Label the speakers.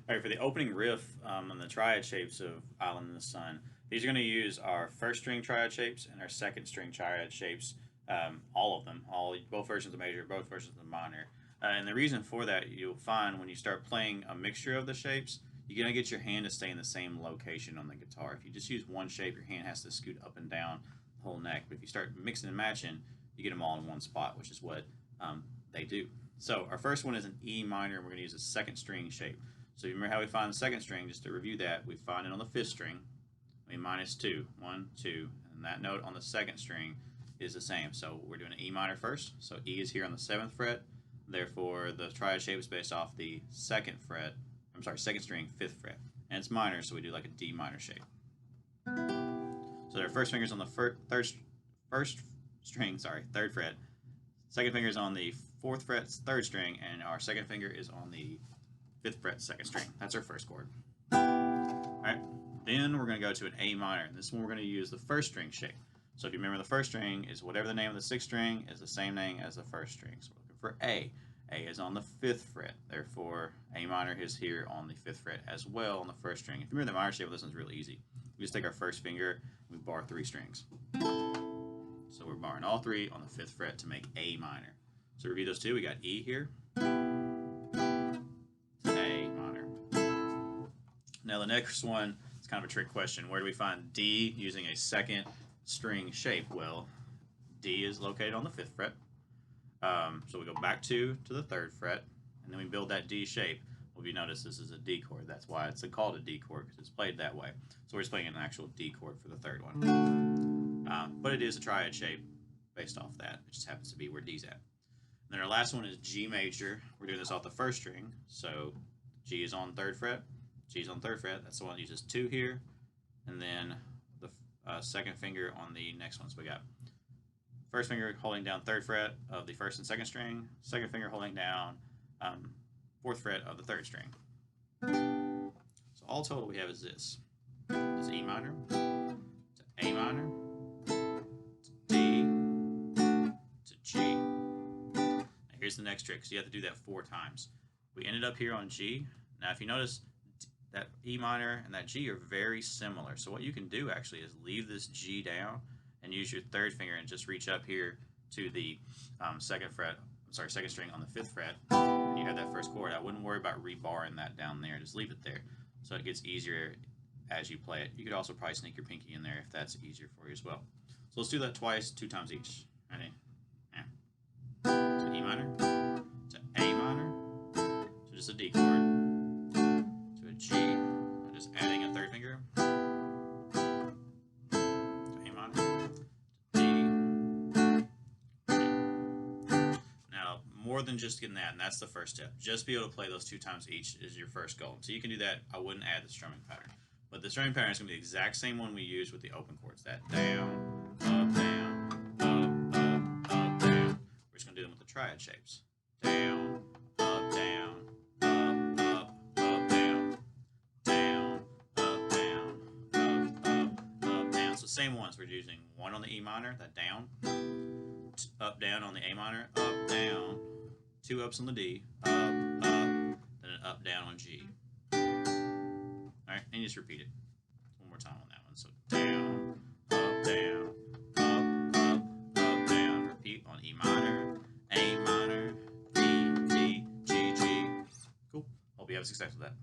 Speaker 1: All right, for the opening riff on the triad shapes of Island in the Sun, these are going to use our first string triad shapes and our second string triad shapes, all of them, both versions of major, both versions of minor. And the reason for that, you'll find when you start playing a mixture of the shapes, you're going to get your hand to stay in the same location on the guitar. If you just use one shape, your hand has to scoot up and down the whole neck. But if you start mixing and matching, you get them all in one spot, which is what they do. So our first one is an E minor, and we're going to use a second string shape. So you remember how we find the second string? Just to review that, we find it on the fifth string. I mean minus 2, 1, 2, and that note on the second string is the same. So we're doing an E minor first. So E is here on the 7th fret. Therefore, the triad shape is based off the second string, 5th fret. And it's minor, so we do like a D minor shape. So our first finger's on the third fret. Second finger is on the 4th fret, 3rd string, and our second finger is on the 5th fret, 2nd string. That's our first chord. Alright, then we're going to go to an A minor, and this one we're going to use the first string shape. So if you remember, the first string is whatever the name of the 6th string is the same name as the first string. So we're looking for A. A is on the 5th fret, therefore A minor is here on the 5th fret as well on the first string. If you remember the minor shape, this one's really easy. We just take our first finger, we bar 3 strings. So we're barring all 3 on the 5th fret to make A minor. So review those two. We got E here, A minor. Now the next one is kind of a trick question. Where do we find D using a second string shape? Well, D is located on the 5th fret. So we go back to the 3rd fret, and then we build that D shape. Well, if you notice, this is a D chord. That's why it's called a D chord, because it's played that way. So we're just playing an actual D chord for the third one. But it is a triad shape based off that. It just happens to be where D's at. And then our last one is G major. We're doing this off the first string. So G is on 3rd fret. G is on 3rd fret. That's the one that uses 2 here. And then the second finger on the next one. So we got first finger holding down 3rd fret of the 1st and 2nd string. Second finger holding down 4th fret of the 3rd string. So all total we have is this. It's E minor, to A minor, to D, to G. Now here's the next trick, so you have to do that 4 times. We ended up here on G. Now if you notice, that E minor and that G are very similar. So what you can do actually is leave this G down and use your 3rd finger and just reach up here to the 2nd string on the 5th fret, and you have that first chord. I wouldn't worry about rebarring that down there. Just leave it there so it gets easier as you play it. You could also probably sneak your pinky in there if that's easier for you as well. So let's do that twice, 2 times each. Ready? Yeah. To E minor, to A minor, so just a D chord, to a G, I'm just adding a 3rd finger, to A minor, to D, G. Now, more than just getting that, and that's the first step. Just be able to play those 2 times each is your first goal. So you can do that. I wouldn't add the strumming pattern. But the strumming pattern is going to be the exact same one we use with the open chords. That down, up, down, up, up, down. We're just going to do them with the triad shapes. Down, up, down, up, up, up, down. Down, up, down, up, down. So same ones. We're using 1 on the E minor, that down, up, down on the A minor, up, down, 2 ups on the D, up, then an up, down on G. Alright, and just repeat it one more time on that one. So down, up, down. Repeat on E minor, A minor, D, D, G, G. Cool. Hope you have success with that.